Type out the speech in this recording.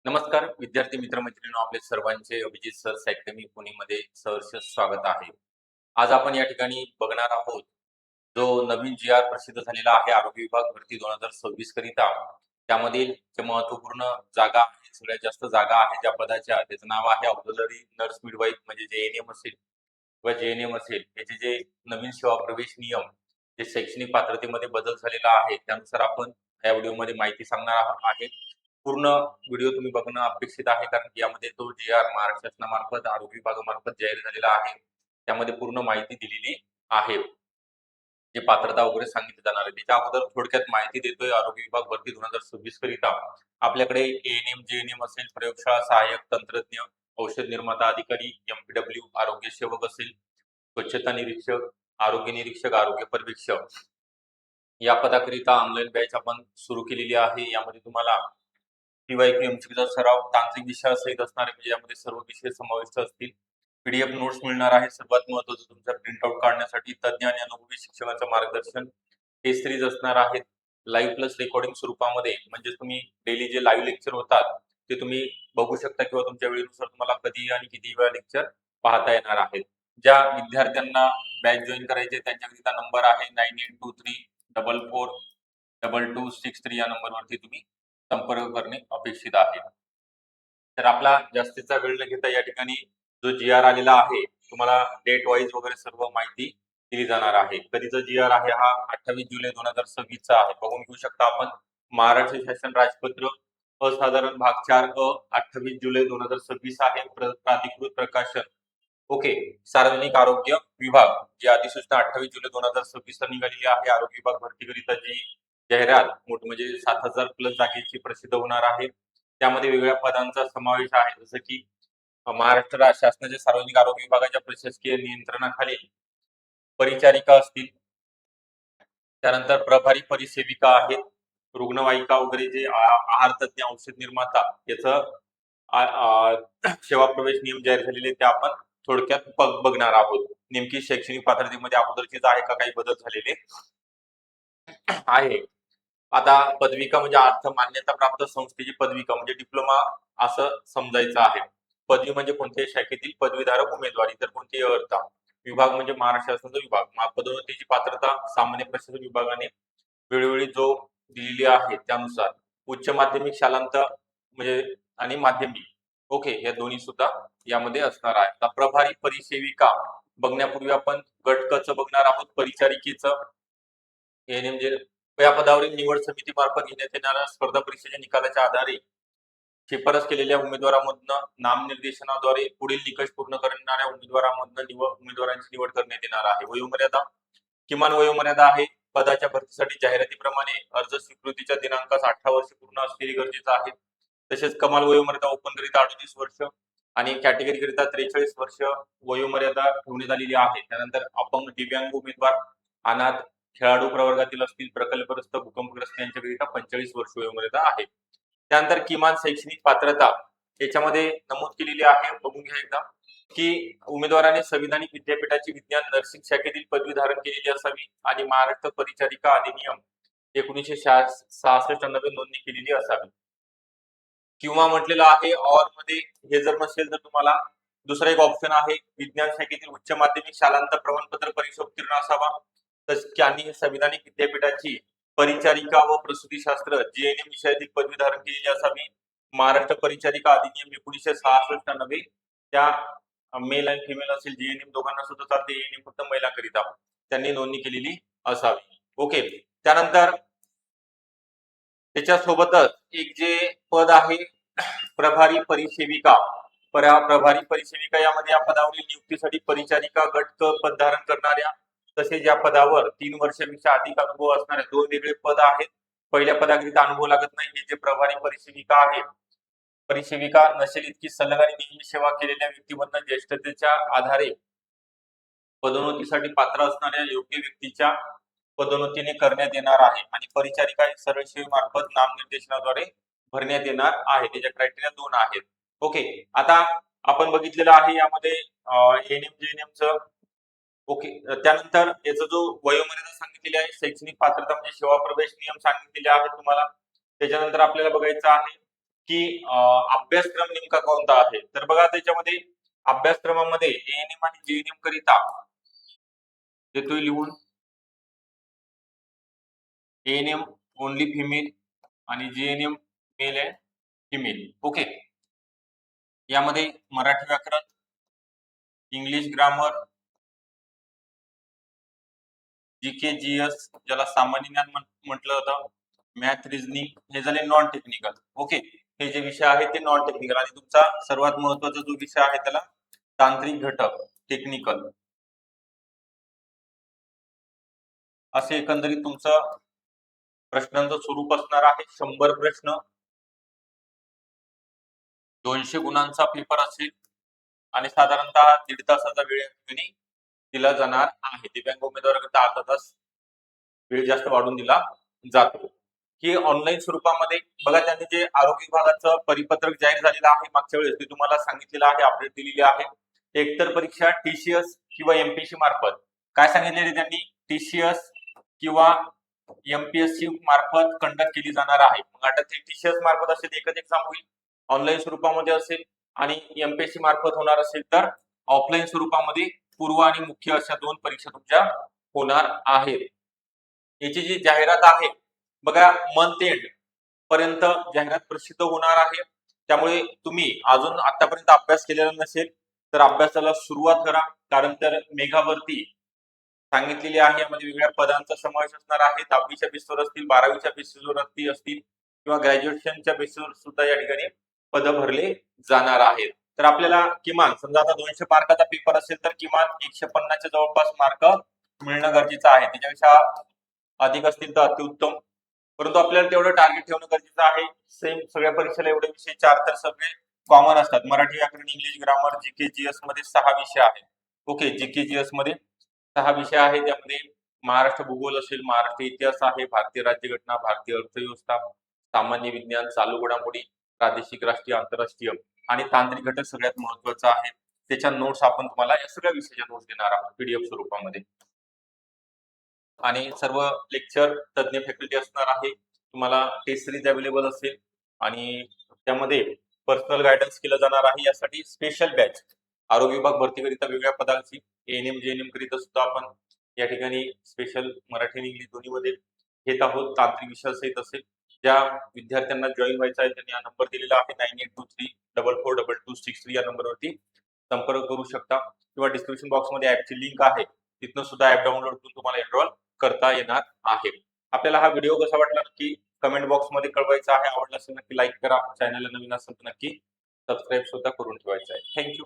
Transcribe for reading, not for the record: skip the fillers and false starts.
नमस्कार विद्यार्थी मित्र मैत्रिणींनो, आपले सर्वांचे अभिजित सर्च अकॅडमी पुणेमध्ये सहर्ष स्वागत आहे. आज आपण या ठिकाणी बघणार आहोत जो नवीन जी आर प्रसिद्ध झालेला आहे आरोग्य विभाग भरती 2026 करिता. त्यामधील जे महत्वपूर्ण जागा आहेत, सगळ्यात जास्त जागा आहे ज्या पदाच्या, त्याचं नाव आहे ऑक्झिलरी नर्स मिडवाईफ म्हणजे जे-एन-एम असेल किंवा जे-एन-एम असेल. याचे जे नवीन सेवा प्रवेश नियम, जे शैक्षणिक पात्रतेमध्ये बदल झालेला आहे, त्यानुसार आपण या व्हिडिओमध्ये माहिती सांगणार आहे. पूर्ण व्हिडिओ तुम्ही बघणं अपेक्षित आहे, कारण यामध्ये तो जी-आर महाराष्ट्र शासनामार्फत आरोग्य विभागामार्फत जाहीर झालेला आहे. त्यामध्ये पूर्ण माहिती दिलेली आहे, जे पात्रता वगैरे सांगितली जाणार आहे. त्याच्या अगोदर थोडक्यात माहिती देतोय. आरोग्य विभाग भरती 2026 करिता आपल्याकडे ए-एन-एम, जे-एन-एम असेल, प्रयोगशाळा सहाय्यक तंत्रज्ञ, औषध निर्माता अधिकारी, एमपीडब्ल्यू, आरोग्य सेवक असेल, स्वच्छता निरीक्षक, आरोग्य निरीक्षक, आरोग्य पर्यवेक्षक या पदाकरिता ऑनलाईन बॅच आपण सुरू केलेली आहे. यामध्ये तुम्हाला पीवायक्यू एमसीक्यूचा सराव, तांत्रिक विषयासहित असणार आहे, म्हणजे यामध्ये सर्व विषय समाविष्ट असतील. पीडीएफ नोट्स मिळणार आहे. सर्वात महत्त्वाचं, तुमचा प्रिंटआउट काढण्यासाठी तज्ञ आणि अनुभवी शिक्षकांचं मार्गदर्शन. टेस्ट सिरीज असणार आहेत लाईव्ह प्लस रेकॉर्डिंग स्वरूपामध्ये, म्हणजे तुम्ही डेली जे लाईव्ह लेक्चर होतात ते तुम्ही बघू शकता किंवा तुमच्या वेळेनुसार तुम्हाला कधी आणि किती वेळा लेक्चर पाहता येणार आहेत. ज्या विद्यार्थ्यांना बॅच जॉईन करायचे त्यांच्याकरिता नंबर आहे 9823442263 या नंबरवरती तुम्ही संपर्क करणे अपेक्षित आहे. तर आपला जास्तीचा वेळ न घेता या ठिकाणी जो जी-आर आलेला आहे, तुम्हाला डेट वाईज वगैरे सर्व माहिती दिली जाणार आहे. कधीचा जी-आर आहे हा 28 जुलै 2026 चा आहे. बघून घेऊ शकता आपण. महाराष्ट्र शासन राजपत्र असाधारण भाग 4 अ 28 जुलै 2026 आहे. प्राधिकृत प्रकाशन ओके, सार्वजनिक आरोग्य विभाग. जी अधिसूचना 28 जुलै 2026 ला निघालेली आहे. आरोग्य विभाग भरतीकरिता जी जाहिरात म्हणजे 7,000 प्लस जागेची प्रसिद्ध होणार आहे. त्यामध्ये वेगवेगळ्या पदांचा समावेश आहे, जसं की महाराष्ट्र शासनाच्या सार्वजनिक आरोग्य विभागाच्या प्रशासकीय नियंत्रणाखाली परिचारिका असतील, त्यानंतर प्रभारी परिसेविका आहेत, रुग्णवाहिका वगैरे, जे आहार तज्ञ, औषध निर्माता याचं सेवा प्रवेश नियम जाहीर झालेले ते आपण थोडक्यात बघणार आहोत. नेमकी शैक्षणिक पात्रतेमध्ये अगोदरचीच आहे का काही बदल झालेले आहे. आता पदविका म्हणजे अर्थ मान्यता प्राप्त संस्थेची पदविका म्हणजे डिप्लोमा असं समजायचं आहे. पदवी म्हणजे कोणत्याही शाखेतील पदवीधारक उमेदवार, इतर कोणतेही अर्थ. विभाग म्हणजे महाराष्ट्र शासनाचा विभाग. पदोन्नतीची पात्रता सामान्य प्रशासन विभागाने वेळोवेळी जो दिलेली आहे त्यानुसार उच्च माध्यमिक शालांत म्हणजे आणि माध्यमिक ओके, या दोन्ही सुद्धा यामध्ये असणार आहे. आता प्रभारी परिसेविका बघण्यापूर्वी आपण गट क चं बघणार आहोत. परिचारिकेचं एएनएम जे या पदावरील निवड समिती मार्फत घेण्यात येणाऱ्या स्पर्धा परीक्षेच्या निकालाच्या आधारे शिफारस केलेल्या उमेदवारांमधून नामनिर्देशनाद्वारे पुढील निकष पूर्ण करणाऱ्या उमेदवारांची निवड करण्यात येणार आहे. वयोमर्यादा, किमान वयोमर्यादा आहे पदाच्या भरतीसाठी जाहिरातीप्रमाणे अर्ज स्वीकृतीच्या दिनांकास 18 वर्ष पूर्ण असलेली गरजेचं आहे. तसेच कमाल वयोमर्यादा ओपन करिता 38 वर्ष आणि कॅटेगरी करिता 43 वर्ष वयोमर्यादा ठेवण्यात आलेली आहे. त्यानंतर अपंग, दिव्यांग उमेदवार, अनाथ, खेळाडू प्रवर्गातील असतील, प्रकल्पग्रस्त, भूकंपग्रस्त यांच्याकरिता 45 वर्ष वयोमर्यादा आहे. त्यानंतर किमान शैक्षणिक पात्रता याच्यामध्ये नमूद केलेली आहे. बघून घ्या एकदा की उमेदवाराने संविधानिक विद्यापीठाची विज्ञान नर्सिंग शाखेतील पदवी धारण केलेली असावी आणि महाराष्ट्र परिचारिका अधिनियम 1966 अन्वये नोंदणी केलेली असावी. किंवा म्हटलेलं आहे ऑर मध्ये हे जर नसेल तर तुम्हाला दुसरा एक ऑप्शन आहे, विज्ञान शाखेतील उच्च माध्यमिक शालांत प्रमाणपत्र परीक्षा उत्तीर्ण असावा. त्यांनी संविधानिक विद्यापीठाची परिचारिका व प्रसूतीशास्त्र जे-एन-एम विषयातील पदवी धारण केलेली असावी. महाराष्ट्र परिचारिका अधिनियम 1966 अन्वये त्या मेल आणि फिमेल असेल, जे-एन-एम दोघांना सुद्धा चालते, ए-एन-एम फक्त महिलांकरिता त्यांनी नोंदणी केलेली असावी. ओके, त्यानंतर त्याच्यासोबतच एक जे पद आहे प्रभारी परिसेविका. प्रभारी परिसेविका यामध्ये या पदावरील नियुक्तीसाठी परिचारिका गट क पद धारण करणाऱ्या, तसेच या पदावर 3 वर्षापेक्षा अधिक अनुभव असणारे 2 वेगळे पद आहेत. पहिल्या पदाकरिता अनुभव लागत नाही. हे जे प्रभारी परिसेविका आहे, परिसेविका नसेल इतकी सलग आणि नेहमी सेवा केलेल्या व्यक्तीमधून ज्येष्ठतेच्या आधारे पदोन्नतीसाठी पात्र असणाऱ्या योग्य व्यक्तीच्या पदोन्नतीने करण्यात येणार आहे आणि परिचारिका एक सरळ सेवे मार्फत नामनिर्देशनाद्वारे भरण्यात येणार आहे. त्याच्या क्रायटेरिया 2 आहेत. ओके, आता आपण बघितलेलं आहे यामध्ये एएनएम जेएनएमचं. ओके, त्यानंतर याचा जो वयोमर्यादा सांगितलेली आहे, शैक्षणिक पात्रता म्हणजे सेवा प्रवेश नियम सांगितलेले आहेत तुम्हाला. त्याच्यानंतर आपल्याला बघायचं आहे की अभ्यासक्रम नेमका कोणता आहे. तर बघा त्याच्यामध्ये अभ्यासक्रमामध्ये एएनएम आणि जेएनएम करिता देतोय लिहून एएनएम ओनली फिमेल आणि GNM male and female. Okay. यामध्ये मराठी व्याकरण, इंग्लिश ग्रामर, जीके जीएस ज्याला सामान्य ज्ञान म्हटलं जातं, मॅथ रिझनिंग हे झाले नॉन टेक्निकल. ओके. हे जे विषय आहेत ते नॉन टेक्निकल आणि तुमचा सर्वात महत्वाचा जो विषय आहे त्याला तांत्रिक घटक टेक्निकल. असे एकंदरीत तुमचं प्रश्नांचं स्वरूप असणार आहे. 100 प्रश्न, 200 गुणांचा पेपर असेल आणि साधारणतः 1.5 तासाचा वेळ दिला जाणार आहे. दिव्यांग उमेदवारांकरता अर्धा तास वेळ जास्त वाढून दिला जातो. ही ऑनलाईन स्वरूपामध्ये बघा त्यांनी जे आरोग्य विभागाचं परिपत्रक जाहीर झालेलं आहे मागच्या वेळेस ते तुम्हाला सांगितलेलं आहे, अपडेट दिलेली आहे. एकतर परीक्षा टीसीएस किंवा एमपीएससी मार्फत. काय सांगितलेले त्यांनी? टीसीएस किंवा एमपीएससी मार्फत कंडक्ट केली जाणार आहे. मग आता ते टीसीएस मार्फत असेल एकच एक्झाम होईल, ऑनलाईन स्वरूपामध्ये असेल आणि एमपीएससी मार्फत होणार असेल तर ऑफलाईन स्वरूपामध्ये पूर्व आणि मुख्य अशा 2 परीक्षा तुमच्या होणार आहेत. याची जी जाहिरात आहे बघा मंथ एंड पर्यंत जाहिरात प्रसिद्ध होणार आहे. त्यामुळे तुम्ही अजून आतापर्यंत अभ्यास केलेला नसेल तर अभ्यासाला सुरुवात करा. कारण तर मेघावरती सांगितलेली आहे यामध्ये वेगळ्या पदांचा समावेश असणार आहे. 10वीच्या बेसवर असतील, 12वीच्या बेसवर असतील किंवा ग्रॅज्युएशनच्या बेसवर सुद्धा या ठिकाणी पद भरले जाणार आहेत. तर आपल्याला किमान समजा आता 200 मार्काचा पेपर असेल तर किमान 150च्या जवळपास मार्क मिळणं गरजेचं आहे. त्याच्यापेक्षा अधिक असतील तर अतिउत्तम. परंतु आपल्याला तेवढं टार्गेट ठेवणं गरजेचं आहे. सेम सगळ्या परीक्षेला एवढे विषय 4 तर सगळे कॉमन असतात. मराठी व्याकरण, इंग्लिश ग्रामर, जीके जीएस मध्ये 6 विषय आहेत. ओके. जीके जीएस मध्ये 6 विषय आहेत. त्यामध्ये महाराष्ट्र भूगोल असेल, महाराष्ट्र इतिहास आहे, भारतीय राज्यघटना, भारतीय अर्थव्यवस्था, सामान्य विज्ञान, चालू घडामोडी, प्रादेशिक, राष्ट्रीय, आंतरराष्ट्रीय आणि तांत्रिक घटक सगळ्यात महत्वाचा आहे. त्याच्या नोट्स आपण तुम्हाला या सगळ्या विषयाच्या नोट्स देणार आहोत पीडीएफ स्वरूपामध्ये. आणि सर्व लेक्चर तज्ञ फॅकल्टी असणार आहे. तुम्हाला टेस्ट सिरीज अवेलेबल असेल आणि त्यामध्ये पर्सनल गायडन्स केलं जाणार आहे. यासाठी स्पेशल बॅच आरोग्य विभाग भरतीकरिता वेगळ्या पदांची एएनएम जेएनएम करिता सुद्धा आपण या ठिकाणी स्पेशल मराठी आणि इंग्लिश दोन्हीमध्ये घेत आहोत. तांत्रिक विषय सहित असेल. ज्या विद्यार्थ्यांना जॉईन व्हायचं आहे त्यांनी हा नंबर दिलेला आहे 9823442263 या नंबरवरती संपर्क करू शकता किंवा डिस्क्रिप्शन बॉक्समध्ये ऍपची लिंक आहे तिथनं सुद्धा ऍप डाउनलोड करून तुम्हाला एनरोल करता येणार आहे. आपल्याला हा व्हिडिओ कसा वाटला नक्की कमेंट बॉक्समध्ये कळवायचा आहे. आवडला असेल नक्की लाईक करा. चॅनलला नवीन असेल तर नक्की सबस्क्राईब सुद्धा करून ठेवायचं आहे. थँक्यू.